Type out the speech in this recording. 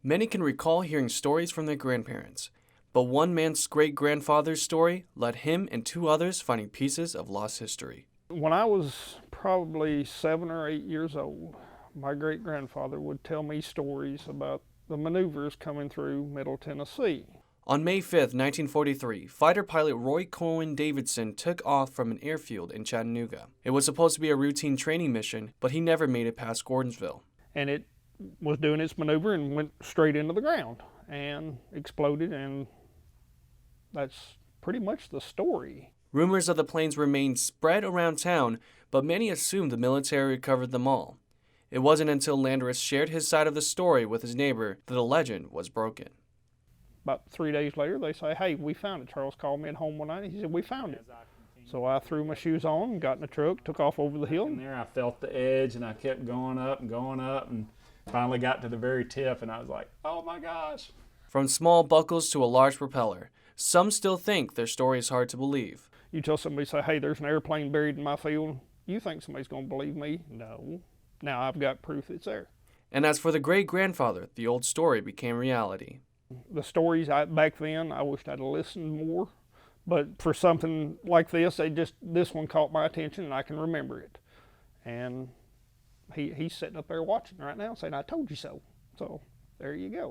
Many can recall hearing stories from their grandparents, but one man's great-grandfather's story led him and two others finding pieces of lost history. When I was probably 7 or 8 years old, my great-grandfather would tell me stories about the maneuvers coming through Middle Tennessee. On May 5, 1943, fighter pilot Roy Cohen Davidson took off from an airfield in Chattanooga. It was supposed to be a routine training mission, but he never made it past Gordonsville. And it was doing its maneuver and went straight into the ground and exploded, and that's pretty much the story. Rumors of the planes remained spread around town, but many assumed the military recovered them all. It wasn't until Landris shared his side of the story with his neighbor that the legend was broken. About 3 days later, they say, "Hey, we found it." Charles called me at home one night and he said, "We found it." So I threw my shoes on, got in the truck, took off over the hill. And there I felt the edge, and I kept going up and finally got to the very tip, and I was like, oh my gosh. From small buckles to a large propeller, some still think their story is hard to believe. You tell somebody, say, "Hey, there's an airplane buried in my field." You think somebody's going to believe me? No. Now I've got proof it's there. And as for the great-grandfather, the old story became reality. The stories back then, I wished I'd listened more. But for something like this, this one caught my attention, and I can remember it. And he's sitting up there watching right now saying, "I told you so." So there you go.